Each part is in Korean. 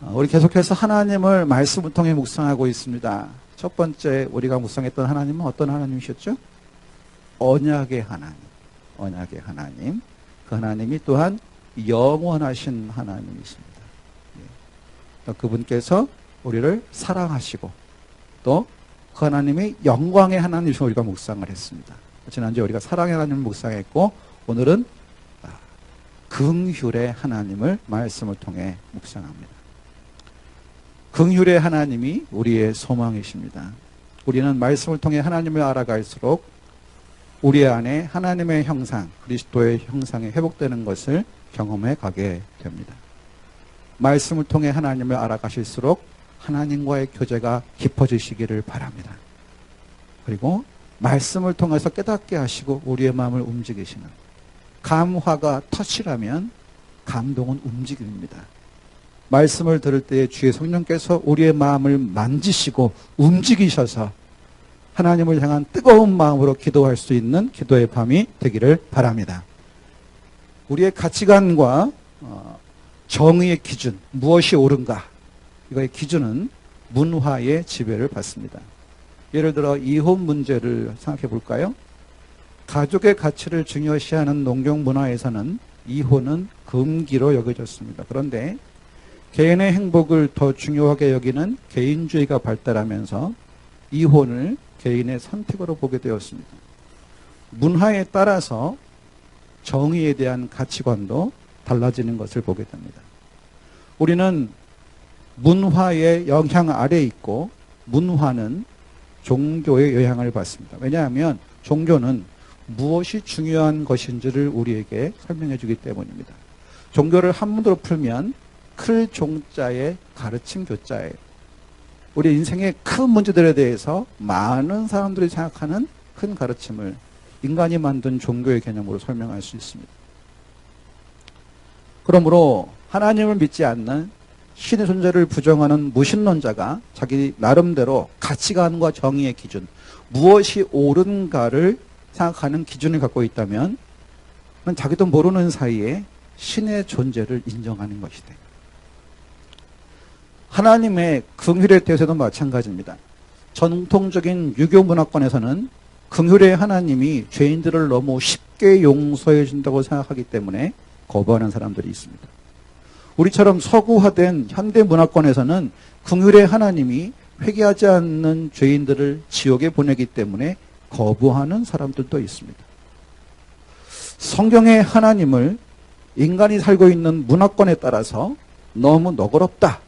우리 계속해서 하나님을 말씀을 통해 묵상하고 있습니다. 첫 번째 우리가 묵상했던 하나님은 어떤 하나님이셨죠? 언약의 하나님. 언약의 하나님. 그 하나님이 또한 영원하신 하나님이십니다. 그분께서 우리를 사랑하시고 또 그 하나님이 영광의 하나님이시고 우리가 묵상을 했습니다. 지난주에 우리가 사랑의 하나님을 묵상했고 오늘은 긍휼의 하나님을 말씀을 통해 묵상합니다. 긍휼의 하나님이 우리의 소망이십니다. 우리는 말씀을 통해 하나님을 알아갈수록 우리 안에 하나님의 형상, 그리스도의 형상이 회복되는 것을 경험해 가게 됩니다. 말씀을 통해 하나님을 알아가실수록 하나님과의 교제가 깊어지시기를 바랍니다. 그리고 말씀을 통해서 깨닫게 하시고 우리의 마음을 움직이시는 감화가 터치라면 감동은 움직입니다. 말씀을 들을 때 주의 성령께서 우리의 마음을 만지시고 움직이셔서 하나님을 향한 뜨거운 마음으로 기도할 수 있는 기도의 밤이 되기를 바랍니다. 우리의 가치관과 정의의 기준, 무엇이 옳은가, 이거의 기준은 문화의 지배를 받습니다. 예를 들어 이혼 문제를 생각해 볼까요? 가족의 가치를 중요시하는 농경 문화에서는 이혼은 금기로 여겨졌습니다. 그런데 개인의 행복을 더 중요하게 여기는 개인주의가 발달하면서 이혼을 개인의 선택으로 보게 되었습니다. 문화에 따라서 정의에 대한 가치관도 달라지는 것을 보게 됩니다. 우리는 문화의 영향 아래에 있고 문화는 종교의 영향을 받습니다. 왜냐하면 종교는 무엇이 중요한 것인지를 우리에게 설명해 주기 때문입니다. 종교를 한문으로 풀면 클 종자의 가르침 교자예요. 우리 인생의 큰 문제들에 대해서 많은 사람들이 생각하는 큰 가르침을 인간이 만든 종교의 개념으로 설명할 수 있습니다. 그러므로 하나님을 믿지 않는 신의 존재를 부정하는 무신론자가 자기 나름대로 가치관과 정의의 기준, 무엇이 옳은가를 생각하는 기준을 갖고 있다면 자기도 모르는 사이에 신의 존재를 인정하는 것이다. 하나님의 긍휼에 대해서도 마찬가지입니다. 전통적인 유교 문화권에서는 긍휼의 하나님이 죄인들을 너무 쉽게 용서해 준다고 생각하기 때문에 거부하는 사람들이 있습니다. 우리처럼 서구화된 현대 문화권에서는 긍휼의 하나님이 회개하지 않는 죄인들을 지옥에 보내기 때문에 거부하는 사람들도 있습니다. 성경의 하나님을 인간이 살고 있는 문화권에 따라서 너무 너그럽다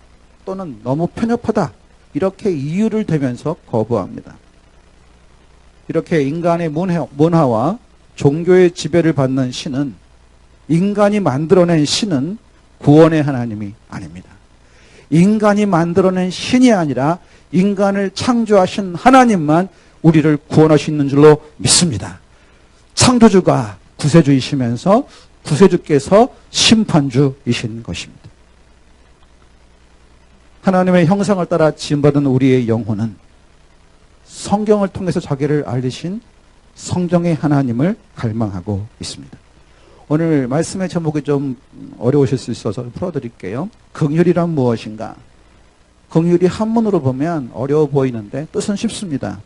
또는 너무 편협하다 이렇게 이유를 대면서 거부합니다. 이렇게 인간의 문화와 종교의 지배를 받는 신은 인간이 만들어낸 신은 구원의 하나님이 아닙니다. 인간이 만들어낸 신이 아니라 인간을 창조하신 하나님만 우리를 구원할 수 있는 줄로 믿습니다. 창조주가 구세주이시면서 구세주께서 심판주이신 것입니다. 하나님의 형상을 따라 지음받은 우리의 영혼은 성경을 통해서 자기를 알리신 성경의 하나님을 갈망하고 있습니다. 오늘 말씀의 제목이 좀 어려우실 수 있어서 풀어드릴게요. 긍휼이란 무엇인가? 긍휼이 한문으로 보면 어려워 보이는데 뜻은 쉽습니다.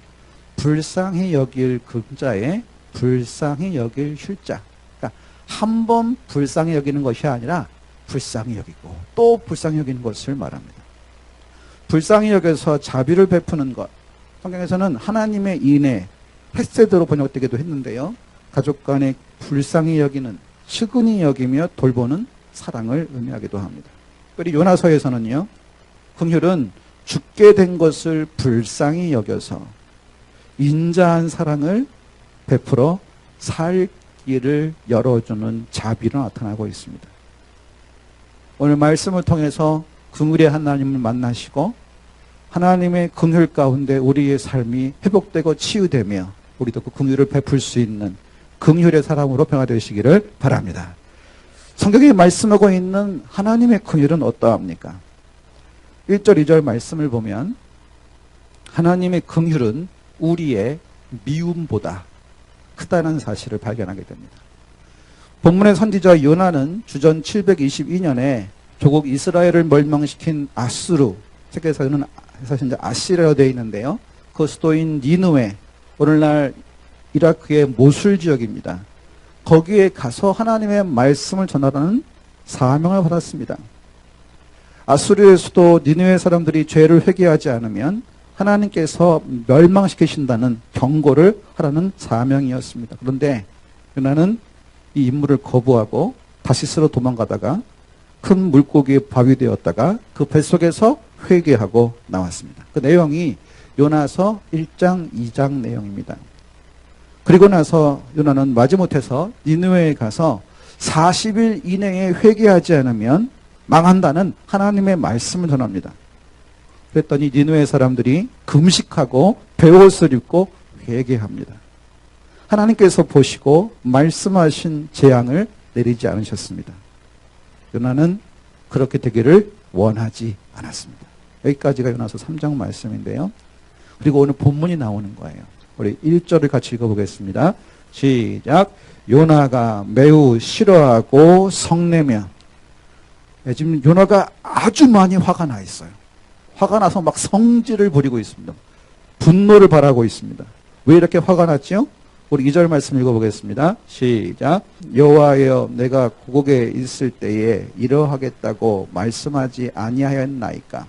불쌍히 여길 금자에 불쌍히 여길 쉴자. 그러니까 한 번 불쌍히 여기는 것이 아니라 불쌍히 여기고 또 불쌍히 여기는 것을 말합니다. 불쌍히 여겨서 자비를 베푸는 것. 성경에서는 하나님의 인애, 헤세드로 번역되기도 했는데요. 가족 간에 불쌍히 여기는, 측은히 여기며 돌보는 사랑을 의미하기도 합니다. 그리고 요나서에서는요. 긍휼은 죽게 된 것을 불쌍히 여겨서 인자한 사랑을 베풀어 살 길을 열어주는 자비로 나타나고 있습니다. 오늘 말씀을 통해서 긍휼의 하나님을 만나시고 하나님의 긍휼 가운데 우리의 삶이 회복되고 치유되며 우리도 그 긍휼을 베풀 수 있는 긍휼의 사람으로 변화되시기를 바랍니다. 성경에 말씀하고 있는 하나님의 긍휼은 어떠합니까? 1절, 2절 말씀을 보면 하나님의 긍휼은 우리의 미움보다 크다는 사실을 발견하게 됩니다. 본문의 선지자 요나는 주전 722년에 조국 이스라엘을 멸망시킨 아수르, 세계에서는 사실 이제 아시라로 되어 있는데요. 그 수도인 니느웨, 오늘날 이라크의 모술 지역입니다. 거기에 가서 하나님의 말씀을 전하라는 사명을 받았습니다. 아수르의 수도 니느웨 사람들이 죄를 회개하지 않으면 하나님께서 멸망시키신다는 경고를 하라는 사명이었습니다. 그런데 요나는 이 임무를 거부하고 다시스로 도망가다가 큰 물고기에 바위되었다가 그 뱃속에서 회개하고 나왔습니다. 그 내용이 요나서 1장, 2장 내용입니다. 그리고 나서 요나는 마지못해서 니느웨에 가서 40일 이내에 회개하지 않으면 망한다는 하나님의 말씀을 전합니다. 그랬더니 니느웨 사람들이 금식하고 베옷을 입고 회개합니다. 하나님께서 보시고 말씀하신 재앙을 내리지 않으셨습니다. 요나는 그렇게 되기를 원하지 않았습니다. 여기까지가 요나서 3장 말씀인데요. 그리고 오늘 본문이 나오는 거예요. 우리 1절을 같이 읽어보겠습니다. 시작. 요나가 매우 싫어하고 성내며. 지금 요나가 아주 많이 화가 나 있어요. 화가 나서 막 성질을 부리고 있습니다. 분노를 발하고 있습니다. 왜 이렇게 화가 났죠? 우리 2절 말씀 읽어보겠습니다. 시작. 여호와여, 내가 고국에 있을 때에 이러하겠다고 말씀하지 아니하였나이까.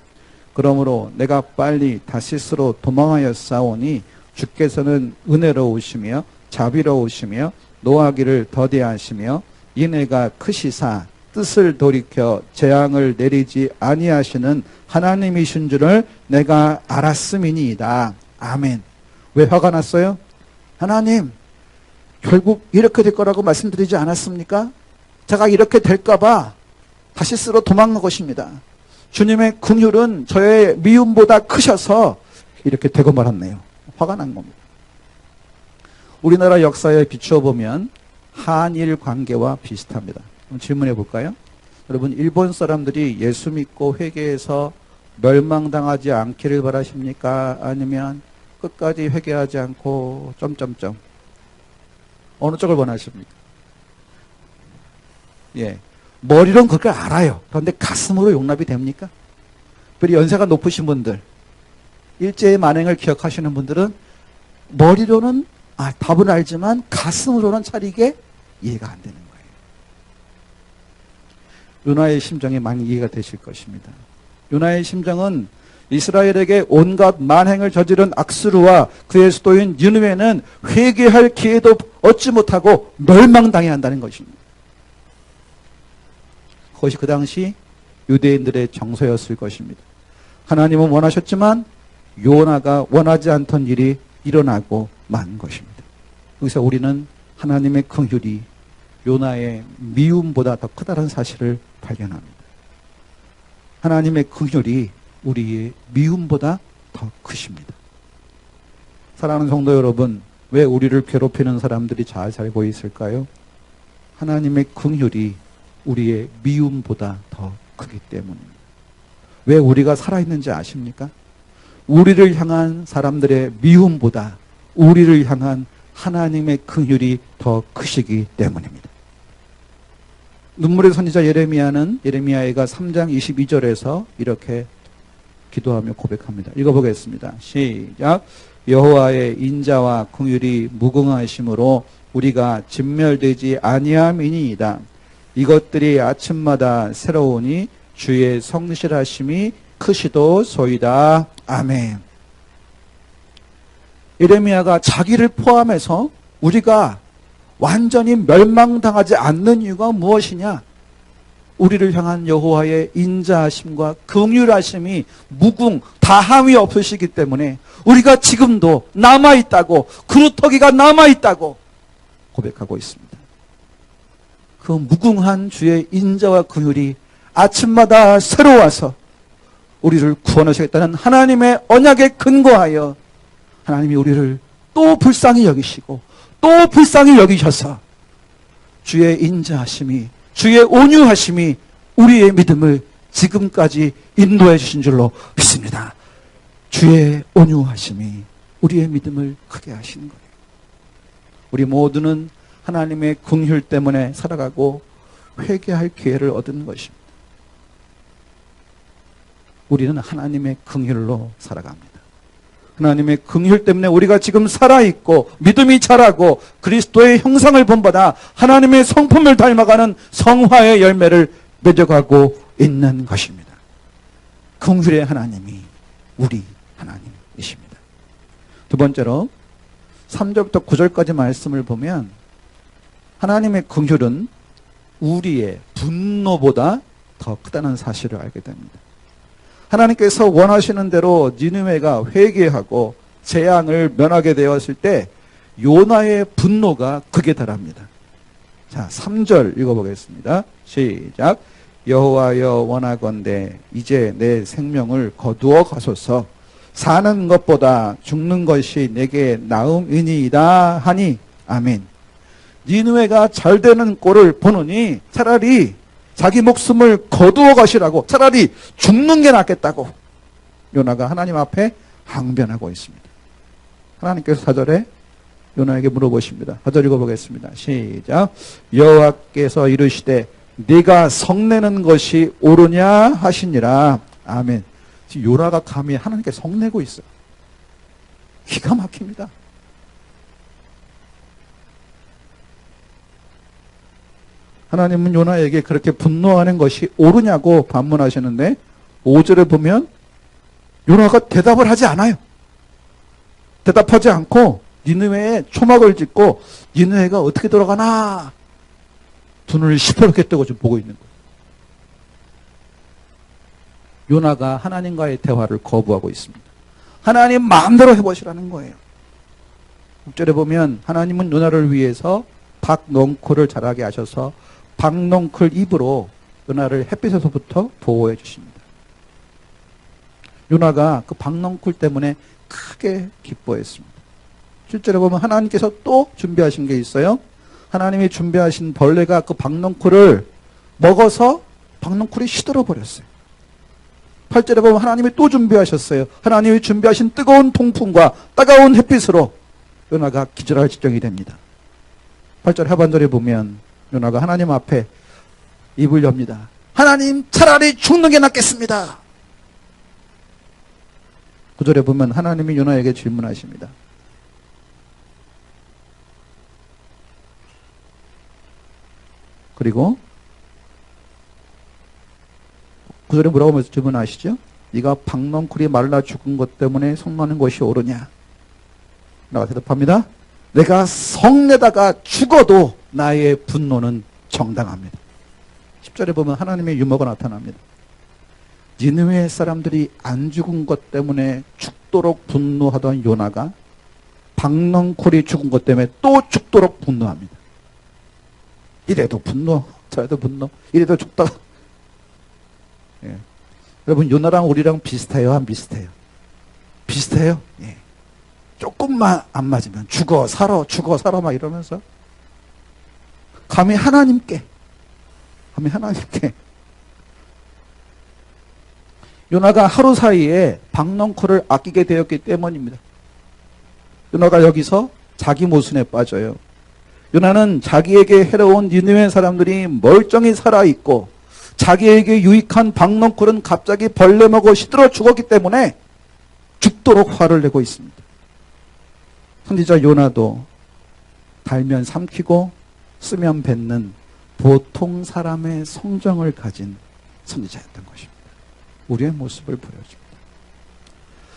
그러므로 내가 빨리 다시스로 도망하였사오니 주께서는 은혜로우시며 자비로우시며 노하기를 더디하시며 이내가 크시사 뜻을 돌이켜 재앙을 내리지 아니하시는 하나님이신 줄을 내가 알았음이니이다. 아멘. 왜 화가 났어요? 하나님, 결국 이렇게 될 거라고 말씀드리지 않았습니까? 제가 이렇게 될까봐 다시스로 도망간 것입니다. 주님의 긍휼은 저의 미움보다 크셔서 이렇게 되고 말았네요. 화가 난 겁니다. 우리나라 역사에 비추어 보면 한일 관계와 비슷합니다. 그럼 질문해 볼까요? 여러분, 일본 사람들이 예수 믿고 회개해서 멸망당하지 않기를 바라십니까? 아니면 끝까지 회개하지 않고 점점점 어느 쪽을 원하십니까? 예, 머리로는 그걸 알아요. 그런데 가슴으로 용납이 됩니까? 특별히 연세가 높으신 분들, 일제의 만행을 기억하시는 분들은 머리로는 답은 알지만 가슴으로는 잘 이게 이해가 안 되는 거예요. 요나의 심정이 많이 이해가 되실 것입니다. 요나의 심정은 이스라엘에게 온갖 만행을 저지른 악수르와 그의 수도인 니느웨는 회개할 기회도 얻지 못하고 멸망당해야 한다는 것입니다. 그것이 그 당시 유대인들의 정서였을 것입니다. 하나님은 원하셨지만 요나가 원하지 않던 일이 일어나고 만 것입니다. 여기서 우리는 하나님의 긍휼이 요나의 미움보다 더 크다는 사실을 발견합니다. 하나님의 긍휼이 우리의 미움보다 더 크십니다. 사랑하는 성도 여러분, 왜 우리를 괴롭히는 사람들이 잘 살고 있을까요? 하나님의 긍휼이 우리의 미움보다 더 크기 때문입니다. 왜 우리가 살아있는지 아십니까? 우리를 향한 사람들의 미움보다 우리를 향한 하나님의 긍휼이 더 크시기 때문입니다. 눈물의 선지자 예레미야가 3장 22절에서 이렇게 기도하며 고백합니다. 읽어보겠습니다. 시작. 여호와의 인자와 긍휼이 무궁하심으로 우리가 진멸되지 아니함이니이다. 이것들이 아침마다 새로우니 주의 성실하심이 크시도소이다. 아멘. 예레미야가 자기를 포함해서 우리가 완전히 멸망당하지 않는 이유가 무엇이냐? 우리를 향한 여호와의 인자하심과 긍휼하심이 무궁 다함이 없으시기 때문에 우리가 지금도 남아있다고, 그루터기가 남아있다고 고백하고 있습니다. 그 무궁한 주의 인자와 긍휼이 아침마다 새로워서 우리를 구원하시겠다는 하나님의 언약에 근거하여 하나님이 우리를 또 불쌍히 여기시고 또 불쌍히 여기셔서 주의 인자하심이, 주의 온유하심이 우리의 믿음을 지금까지 인도해 주신 줄로 믿습니다. 주의 온유하심이 우리의 믿음을 크게 하시는 거예요. 우리 모두는 하나님의 긍휼 때문에 살아가고 회개할 기회를 얻은 것입니다. 우리는 하나님의 긍휼로 살아갑니다. 하나님의 긍휼 때문에 우리가 지금 살아있고 믿음이 자라고 그리스도의 형상을 본받아 하나님의 성품을 닮아가는 성화의 열매를 맺어가고 있는 것입니다. 긍휼의 하나님이 우리 하나님이십니다. 두 번째로 3절부터 9절까지 말씀을 보면 하나님의 긍휼은 우리의 분노보다 더 크다는 사실을 알게 됩니다. 하나님께서 원하시는 대로 니느웨가 회개하고 재앙을 면하게 되었을 때 요나의 분노가 극에 달합니다. 자, 3절 읽어보겠습니다. 시작. 여호와여 원하건대 이제 내 생명을 거두어 가소서. 사는 것보다 죽는 것이 내게 나음이니이다 하니 아멘. 니느웨가 잘 되는 꼴을 보느니 차라리 자기 목숨을 거두어 가시라고, 차라리 죽는 게 낫겠다고 요나가 하나님 앞에 항변하고 있습니다. 하나님께서 4절에 요나에게 물어보십니다. 4절 읽어보겠습니다. 시작. 여호와께서 이르시되 네가 성내는 것이 옳으냐 하시니라. 아멘. 지금 요나가 감히 하나님께 성내고 있어요. 기가 막힙니다. 하나님은 요나에게 그렇게 분노하는 것이 옳으냐고 반문하시는데 5절에 보면 요나가 대답을 하지 않아요. 대답하지 않고 니느웨에 초막을 짓고 니느웨가 어떻게 돌아가나 두 눈을 시퍼렇게 뜨고 좀 보고 있는 거예요. 요나가 하나님과의 대화를 거부하고 있습니다. 하나님 마음대로 해보시라는 거예요. 6절에 보면 하나님은 요나를 위해서 박넝쿨을 자라게 하셔서 박넝쿨 잎으로 요나를 햇빛에서부터 보호해 주십니다. 요나가 그 박넝쿨 때문에 크게 기뻐했습니다. 7절에 보면 하나님께서 또 준비하신 게 있어요. 하나님이 준비하신 벌레가 그 박넝쿨을 먹어서 박넝쿨이 시들어 버렸어요. 8절에 보면 하나님이 또 준비하셨어요. 하나님이 준비하신 뜨거운 통풍과 따가운 햇빛으로 요나가 기절할 지경이 됩니다. 8절 하반절에 보면 요나가 하나님 앞에 입을 엽니다. 하나님, 차라리 죽는 게 낫겠습니다. 9절에 보면 하나님이 요나에게 질문하십니다. 그리고 9절에 뭐라고 질문하시죠? 네가 박넝쿨이 말라 죽은 것 때문에 성나는 것이 옳으냐? 라고 대답합니다. 내가 성내다가 죽어도 나의 분노는 정당합니다. 10절에 보면 하나님의 유머가 나타납니다. 니느웨 사람들이 안 죽은 것 때문에 죽도록 분노하던 요나가 박넝쿨이 죽은 것 때문에 또 죽도록 분노합니다. 이래도 분노, 저래도 분노, 이래도 죽다가. 예. 여러분, 요나랑 우리랑 비슷해요? 안 비슷해요? 비슷해요? 예. 조금만 안 맞으면 죽어, 살아, 죽어, 살아, 막 이러면서. 감히 하나님께. 요나가 하루 사이에 박넝쿨을 아끼게 되었기 때문입니다. 요나가 여기서 자기 모순에 빠져요. 요나는 자기에게 해로운 니느웨 사람들이 멀쩡히 살아있고 자기에게 유익한 박넝쿨은 갑자기 벌레 먹어 시들어 죽었기 때문에 죽도록 화를 내고 있습니다. 선지자 요나도 달면 삼키고 쓰면 뱉는 보통 사람의 성정을 가진 선지자였던 것입니다. 우리의 모습을 보여줍니다.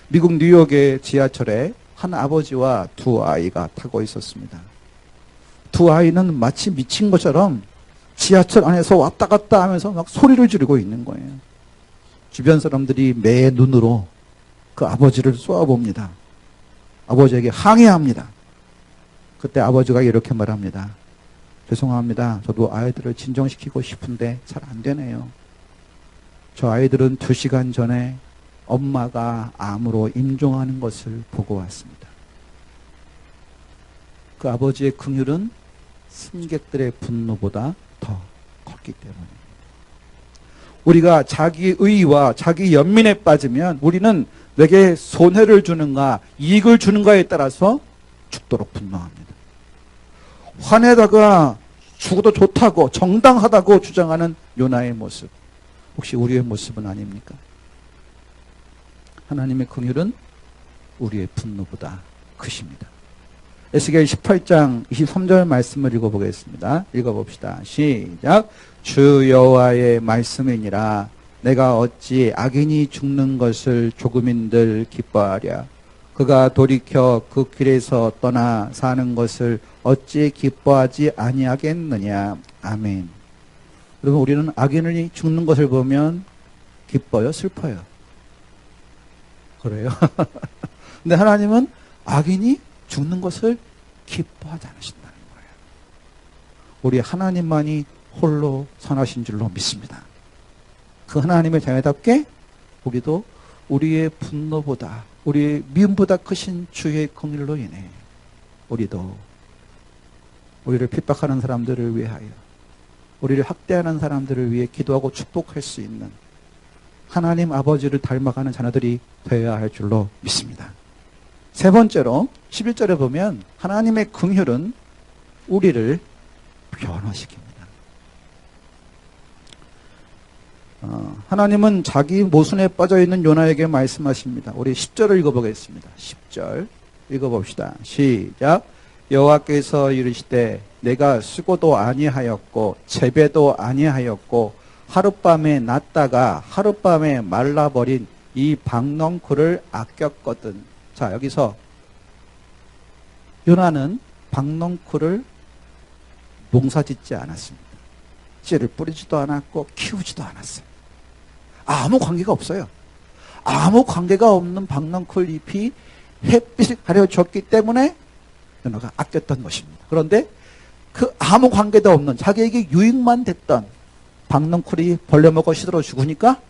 미국 뉴욕의 지하철에 한 아버지와 두 아이가 타고 있었습니다. 두 아이는 마치 미친 것처럼 지하철 안에서 왔다 갔다 하면서 막 소리를 지르고 있는 거예요. 주변 사람들이 매 눈으로 그 아버지를 쏘아봅니다. 아버지에게 항의합니다. 그때 아버지가 이렇게 말합니다. 죄송합니다. 저도 아이들을 진정시키고 싶은데 잘 안 되네요. 저 아이들은 2시간 전에 엄마가 암으로 임종하는 것을 보고 왔습니다. 그 아버지의 긍휼은 승객들의 분노보다 더 컸기 때문입니다. 우리가 자기 의와 자기 연민에 빠지면 우리는 내게 손해를 주는가 이익을 주는가에 따라서 죽도록 분노합니다. 화내다가 죽어도 좋다고 정당하다고 주장하는 요나의 모습, 혹시 우리의 모습은 아닙니까? 하나님의 긍휼은 우리의 분노보다 크십니다. 에스겔 18장 23절 말씀을 읽어보겠습니다. 읽어봅시다. 시작. 주 여호와의 말씀이니라. 내가 어찌 악인이 죽는 것을 조금인들 기뻐하랴. 그가 돌이켜 그 길에서 떠나 사는 것을 어찌 기뻐하지 아니하겠느냐. 아멘. 여러분, 우리는 악인이 죽는 것을 보면 기뻐요, 슬퍼요? 그래요? 근데 하나님은 악인이 죽는 것을 기뻐하지 않으신다는 거예요. 우리 하나님만이 홀로 선하신 줄로 믿습니다. 그 하나님의 자녀답게 우리도 우리의 분노보다, 우리의 미움보다 크신 주의 긍휼로 인해 우리도 우리를 핍박하는 사람들을 위하여, 우리를 학대하는 사람들을 위해 기도하고 축복할 수 있는 하나님 아버지를 닮아가는 자녀들이 되어야 할 줄로 믿습니다. 세 번째로 11절에 보면 하나님의 긍휼은 우리를 변화시킵니다. 하나님은 자기 모순에 빠져있는 요나에게 말씀하십니다. 우리 10절을 읽어보겠습니다. 10절 읽어봅시다. 시작. 여호와께서 이르시되 내가 수고도 아니하였고 재배도 아니하였고 하룻밤에 났다가 하룻밤에 말라버린 이 박넝쿨을 아꼈거든. 자, 여기서 요나는 박넝쿨을 농사짓지 않았습니다. 씨를 뿌리지도 않았고 키우지도 않았어요. 아무 관계가 없어요. 아무 관계가 없는 박넝쿨 잎이 햇빛을 가려줬기 때문에 요나가 아꼈던 것입니다. 그런데 그 아무 관계도 없는 자기에게 유익만 됐던 박넝쿨이 벌레 먹어 시들어 죽으니까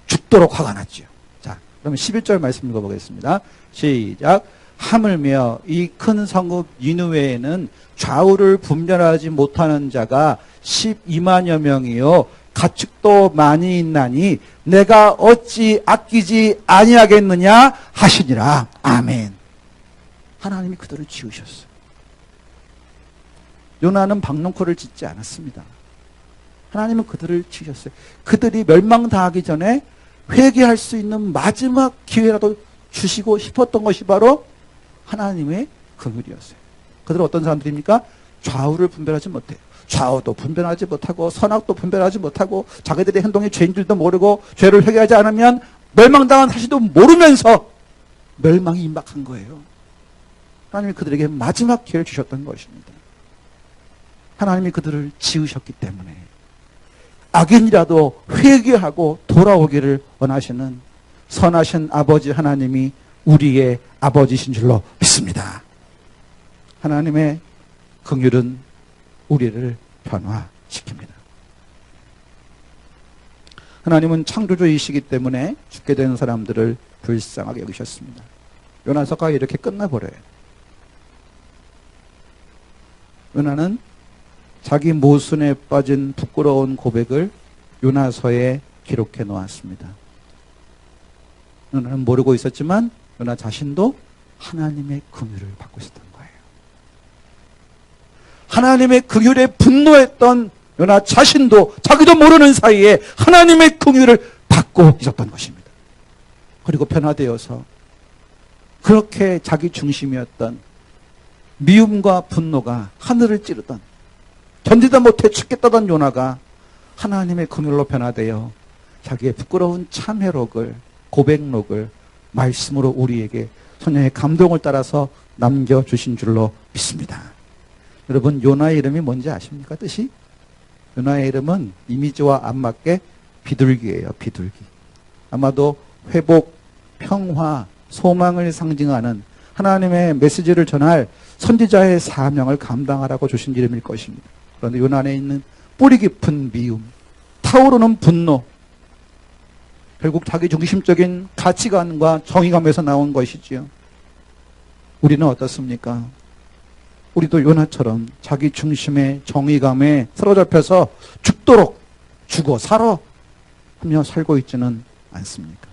죽도록 화가 났죠. 자, 그러면 11절 말씀 읽어보겠습니다. 시작. 하물며 이 큰 성읍 니느웨에는 좌우를 분별하지 못하는 자가 12만여 명이요 가축도 많이 있나니 내가 어찌 아끼지 아니하겠느냐 하시니라. 아멘. 하나님이 그들을 지으셨어요. 요나는 박넝쿨을 짓지 않았습니다. 하나님은 그들을 지으셨어요. 그들이 멸망당하기 전에 회개할 수 있는 마지막 기회라도 주시고 싶었던 것이 바로 하나님의 긍휼이었어요. 그들은 어떤 사람들입니까? 좌우를 분별하지 못해요. 좌우도 분별하지 못하고 선악도 분별하지 못하고 자기들의 행동이 죄인 줄도 모르고 죄를 회개하지 않으면 멸망당한 사실도 모르면서 멸망이 임박한 거예요. 하나님이 그들에게 마지막 기회를 주셨던 것입니다. 하나님이 그들을 지으셨기 때문에 악인이라도 회개하고 돌아오기를 원하시는 선하신 아버지 하나님이 우리의 아버지신 줄로 믿습니다. 하나님의 긍휼은 우리를 변화시킵니다. 하나님은 창조주이시기 때문에 죽게 되는 사람들을 불쌍하게 여기셨습니다. 요나서가 이렇게 끝나버려요. 요나는 자기 모순에 빠진 부끄러운 고백을 요나서에 기록해 놓았습니다. 요나는 모르고 있었지만 요나 자신도 하나님의 긍휼을 받고 있었던 거예요. 하나님의 긍휼에 분노했던 요나 자신도 자기도 모르는 사이에 하나님의 긍휼을 받고 있었던 것입니다. 그리고 변화되어서 그렇게 자기 중심이었던 미움과 분노가 하늘을 찌르던 견디다 못해 죽겠다던 요나가 하나님의 긍휼로 변화되어 자기의 부끄러운 참회록을, 고백록을 말씀으로 우리에게 성령의 감동을 따라서 남겨주신 줄로 믿습니다. 여러분, 요나의 이름이 뭔지 아십니까? 뜻이? 요나의 이름은 이미지와 안 맞게 비둘기예요. 비둘기. 아마도 회복, 평화, 소망을 상징하는 하나님의 메시지를 전할 선지자의 사명을 감당하라고 주신 이름일 것입니다. 그런데 요나 안에 있는 뿌리 깊은 미움, 타오르는 분노, 결국 자기 중심적인 가치관과 정의감에서 나온 것이지요. 우리는 어떻습니까? 우리도 요나처럼 자기 중심의 정의감에 사로잡혀서 죽도록 죽어 살아 하며 살고 있지는 않습니까?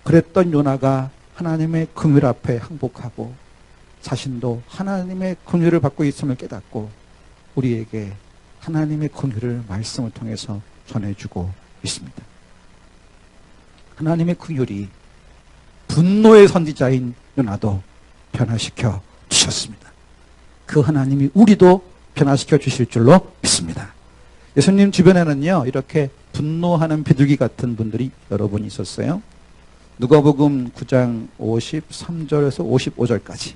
그랬던 요나가 하나님의 긍휼 앞에 항복하고 자신도 하나님의 긍휼을 받고 있음을 깨닫고 우리에게 하나님의 긍휼을 말씀을 통해서 전해주고 있습니다. 하나님의 긍휼이 분노의 선지자인 요나도 변화시켜 주셨습니다. 그 하나님이 우리도 변화시켜 주실 줄로 믿습니다. 예수님 주변에는요, 이렇게 분노하는 비둘기 같은 분들이 여러 분 있었어요. 누가복음 9장 53절에서 55절까지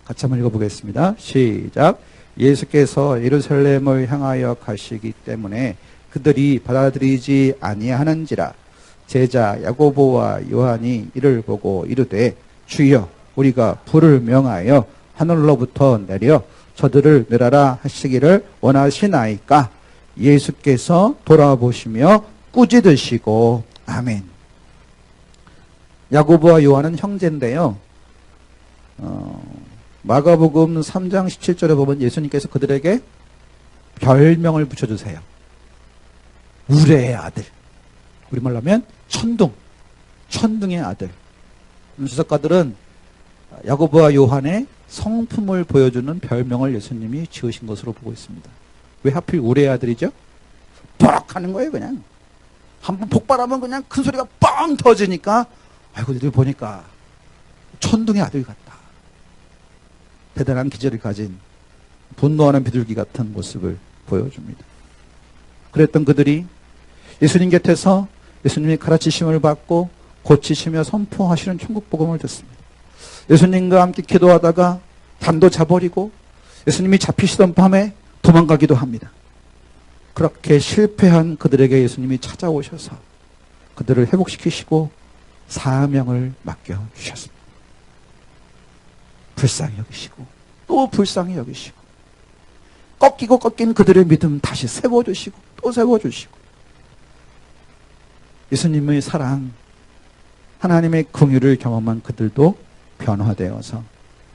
같이 한번 읽어보겠습니다. 시작. 예수께서 예루살렘을 향하여 가시기 때문에 그들이 받아들이지 아니하는지라. 제자 야고보와 요한이 이를 보고 이르되 주여 우리가 불을 명하여 하늘로부터 내려 저들을 멸하라 하시기를 원하시나이까. 예수께서 돌아보시며 꾸짖으시고. 아멘. 야고보와 요한은 형제인데요. 마가복음 3장 17절에 보면 예수님께서 그들에게 별명을 붙여주세요. 우레의 아들. 우리말로 하면 천둥의 아들. 주석가들은 야고보와 요한의 성품을 보여주는 별명을 예수님이 지으신 것으로 보고 있습니다. 왜 하필 우레의 아들이죠? 뻑 하는 거예요, 그냥. 한번 폭발하면 그냥 큰 소리가 뻥 터지니까, 아이고, 너희들 보니까 천둥의 아들 같다. 대단한 기질을 가진 분노하는 비둘기 같은 모습을 보여줍니다. 그랬던 그들이 예수님 곁에서 예수님의 가르치심을 받고 고치시며 선포하시는 천국 복음을 듣습니다. 예수님과 함께 기도하다가 담도 자버리고 예수님이 잡히시던 밤에 도망가기도 합니다. 그렇게 실패한 그들에게 예수님이 찾아오셔서 그들을 회복시키시고 사명을 맡겨주셨습니다. 불쌍히 여기시고 또 불쌍히 여기시고 꺾이고 꺾인 그들의 믿음 다시 세워주시고 또 세워주시고 예수님의 사랑, 하나님의 긍휼을 경험한 그들도 변화되어서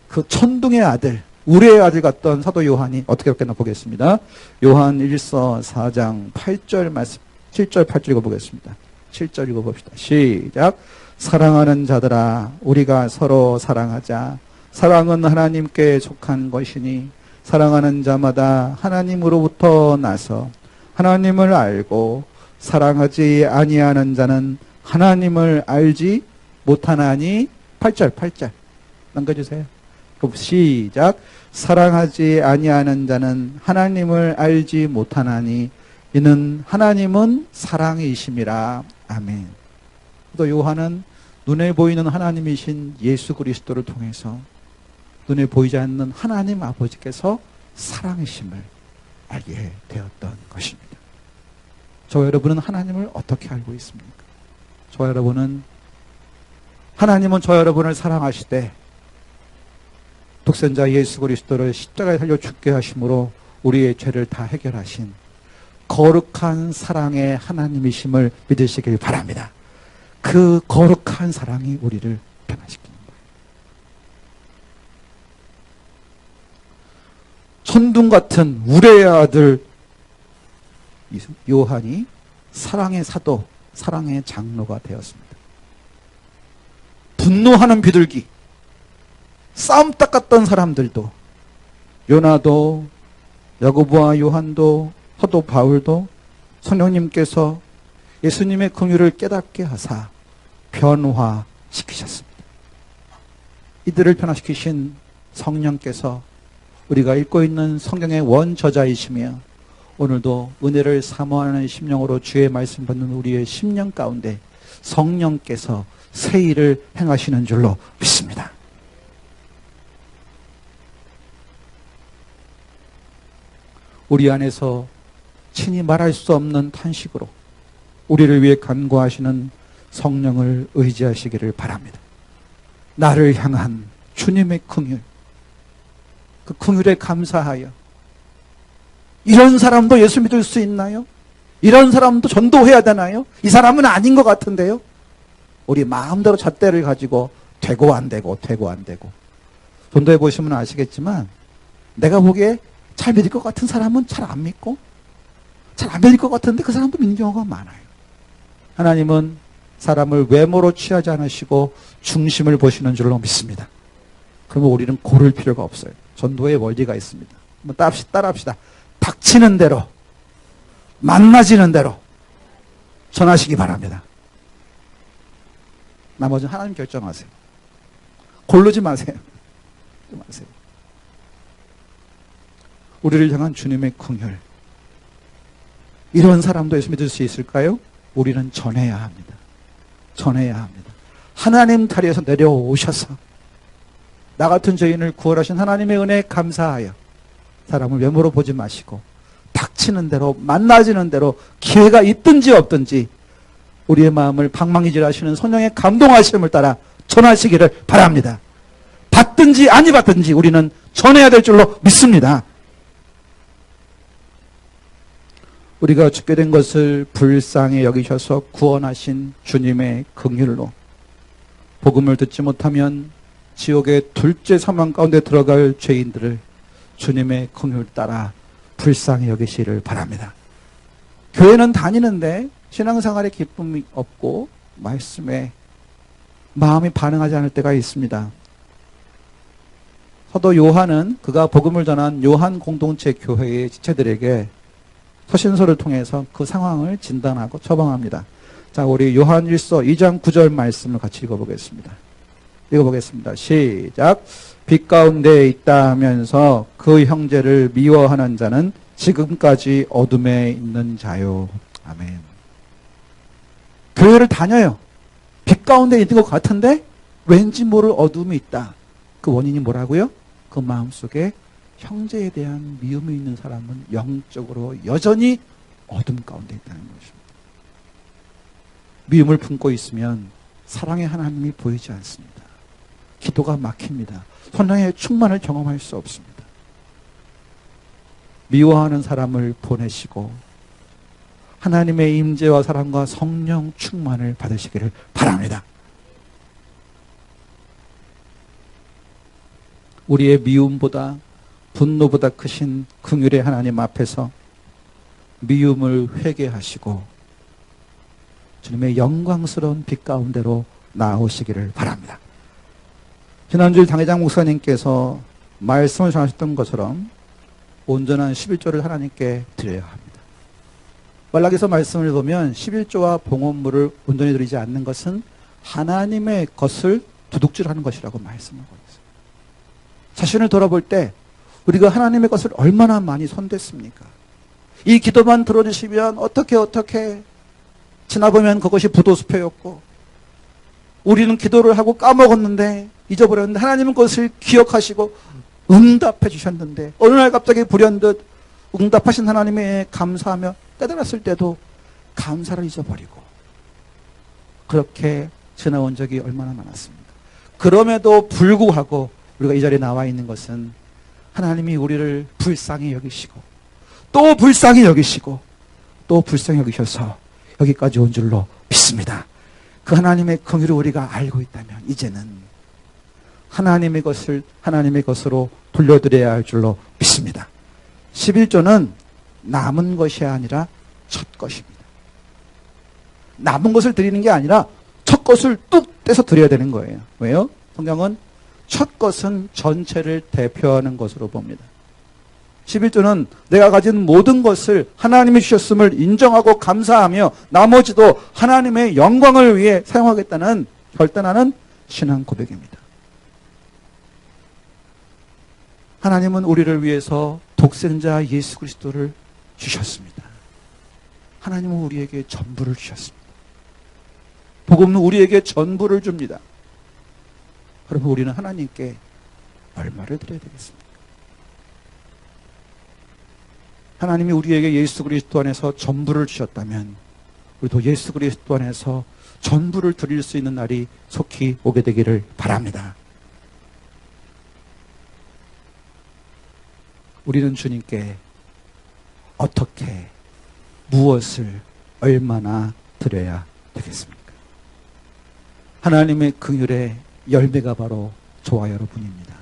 그 천둥의 아들, 우레의 아들 같던 사도 요한이 어떻게 했나 보겠습니다. 요한 1서 4장 8절 말씀, 7절 8절 읽어보겠습니다. 7절 읽어봅시다. 시작. 사랑하는 자들아 우리가 서로 사랑하자. 사랑은 하나님께 속한 것이니 사랑하는 자마다 하나님으로부터 나서 하나님을 알고 사랑하지 아니하는 자는 하나님을 알지 못하나니. 8절 넘겨주세요. 시작. 사랑하지 아니하는 자는 하나님을 알지 못하나니 이는 하나님은 사랑이심이라. 아멘. 또 요한은 눈에 보이는 하나님이신 예수 그리스도를 통해서 눈에 보이지 않는 하나님 아버지께서 사랑이심을 알게 되었던 것입니다. 저와 여러분은 하나님을 어떻게 알고 있습니까? 저와 여러분은 하나님은 저와 여러분을 사랑하시되 독생자 예수 그리스도를 십자가에 달려 죽게 하심으로 우리의 죄를 다 해결하신 거룩한 사랑의 하나님이심을 믿으시길 바랍니다. 그 거룩한 사랑이 우리를 변화시키는 거예요. 천둥 같은 우레의 아들 요한이 사랑의 사도, 사랑의 장로가 되었습니다. 분노하는 비둘기, 싸움 닦았던 사람들도, 요나도, 야고보와 요한도, 사도 바울도 성령님께서 예수님의 긍휼을 깨닫게 하사 변화시키셨습니다. 이들을 변화시키신 성령께서 우리가 읽고 있는 성경의 원저자이시며 오늘도 은혜를 사모하는 심령으로 주의 말씀 받는 우리의 심령 가운데 성령께서 새 일을 행하시는 줄로 믿습니다. 우리 안에서 친히 말할 수 없는 탄식으로 우리를 위해 간구하시는 성령을 의지하시기를 바랍니다. 나를 향한 주님의 긍휼, 그 긍휼에 감사하여 이런 사람도 예수 믿을 수 있나요? 이런 사람도 전도해야 되나요? 이 사람은 아닌 것 같은데요? 우리 마음대로 잣대를 가지고 되고 안 되고 전도해 보시면 아시겠지만 내가 보기에 잘 믿을 것 같은 사람은 잘 안 믿고 잘 안 믿을 것 같은데 그 사람도 믿는 경우가 많아요. 하나님은 사람을 외모로 취하지 않으시고 중심을 보시는 줄로 믿습니다. 그러면 우리는 고를 필요가 없어요. 전도의 원리가 있습니다. 한번 따라합시다. 닥치는 대로, 만나지는 대로 전하시기 바랍니다. 나머지는 하나님 결정하세요. 고르지 마세요. 마세요. 우리를 향한 주님의 긍휼. 이런 사람도 예수 믿을 수 있을까요? 우리는 전해야 합니다. 전해야 합니다. 하나님 자리에서 내려오셔서 나 같은 죄인을 구원하신 하나님의 은혜에 감사하여 사람을 외모로 보지 마시고 닥치는 대로 만나지는 대로 기회가 있든지 없든지 우리의 마음을 방망이질하시는 성령의 감동하심을 따라 전하시기를 바랍니다. 받든지 아니 받든지 우리는 전해야 될 줄로 믿습니다. 우리가 죽게 된 것을 불쌍히 여기셔서 구원하신 주님의 긍휼로 복음을 듣지 못하면 지옥의 둘째 사망 가운데 들어갈 죄인들을 주님의 긍휼 따라 불쌍히 여기시기를 바랍니다. 교회는 다니는데 신앙생활에 기쁨이 없고 말씀에 마음이 반응하지 않을 때가 있습니다. 사도 요한은 그가 복음을 전한 요한 공동체 교회의 지체들에게 서신서를 통해서 그 상황을 진단하고 처방합니다. 자, 우리 요한 1서 2장 9절 말씀을 같이 읽어보겠습니다. 읽어보겠습니다. 시작. 빛 가운데 있다 하면서 그 형제를 미워하는 자는 지금까지 어둠에 있는 자요. 아멘. 교회를 다녀요. 빛 가운데 있는 것 같은데 왠지 모를 어둠이 있다. 그 원인이 뭐라고요? 그 마음속에 형제에 대한 미움이 있는 사람은 영적으로 여전히 어둠 가운데 있다는 것입니다. 미움을 품고 있으면 사랑의 하나님이 보이지 않습니다. 기도가 막힙니다. 성령의 충만을 경험할 수 없습니다. 미워하는 사람을 보내시고 하나님의 임재와 사랑과 성령 충만을 받으시기를 바랍니다. 우리의 미움보다 분노보다 크신 긍휼의 하나님 앞에서 미움을 회개하시고 주님의 영광스러운 빛 가운데로 나오시기를 바랍니다. 지난주일 당회장 목사님께서 말씀을 전하셨던 것처럼 온전한 11조를 하나님께 드려야 합니다. 말라기서 말씀을 보면 11조와 봉헌물을 온전히 드리지 않는 것은 하나님의 것을 도둑질하는 것이라고 말씀하고 있어요. 자신을 돌아볼 때 우리가 하나님의 것을 얼마나 많이 손댔습니까? 이 기도만 들어주시면 어떻게 지나보면 그것이 부도수표였고 우리는 기도를 하고 까먹었는데 잊어버렸는데 하나님은 그것을 기억하시고 응답해 주셨는데 어느 날 갑자기 불현듯 응답하신 하나님에 감사하며 깨달았을 때도 감사를 잊어버리고 그렇게 지나온 적이 얼마나 많았습니까? 그럼에도 불구하고 우리가 이 자리에 나와 있는 것은 하나님이 우리를 불쌍히 여기시고 또 불쌍히 여기시고 또 불쌍히 여기셔서 여기까지 온 줄로 믿습니다. 그 하나님의 긍휼을 우리가 알고 있다면 이제는 하나님의 것을 하나님의 것으로 돌려드려야 할 줄로 믿습니다. 11조는 남은 것이 아니라 첫 것입니다. 남은 것을 드리는 게 아니라 첫 것을 뚝 떼서 드려야 되는 거예요. 왜요? 성경은 첫 것은 전체를 대표하는 것으로 봅니다. 11조는 내가 가진 모든 것을 하나님이 주셨음을 인정하고 감사하며 나머지도 하나님의 영광을 위해 사용하겠다는 결단하는 신앙 고백입니다. 하나님은 우리를 위해서 독생자 예수 그리스도를 주셨습니다. 하나님은 우리에게 전부를 주셨습니다. 복음은 우리에게 전부를 줍니다. 그러면 우리는 하나님께 얼마를 드려야 되겠습니까? 하나님이 우리에게 예수 그리스도 안에서 전부를 주셨다면 우리도 예수 그리스도 안에서 전부를 드릴 수 있는 날이 속히 오게 되기를 바랍니다. 우리는 주님께 어떻게 무엇을 얼마나 드려야 되겠습니까? 하나님의 긍휼의 열매가 바로 저와 여러분입니다.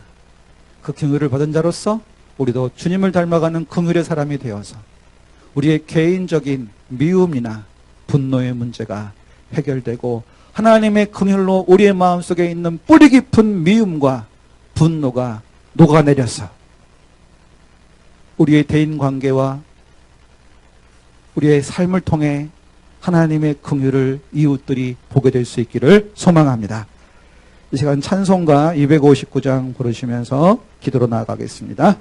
그 긍휼을 받은 자로서 우리도 주님을 닮아가는 긍휼의 사람이 되어서 우리의 개인적인 미움이나 분노의 문제가 해결되고 하나님의 긍휼로 우리의 마음속에 있는 뿌리 깊은 미움과 분노가 녹아내려서 우리의 대인관계와 우리의 삶을 통해 하나님의 긍휼을 이웃들이 보게 될 수 있기를 소망합니다. 이 시간 찬송가 259장 부르시면서 기도로 나아가겠습니다.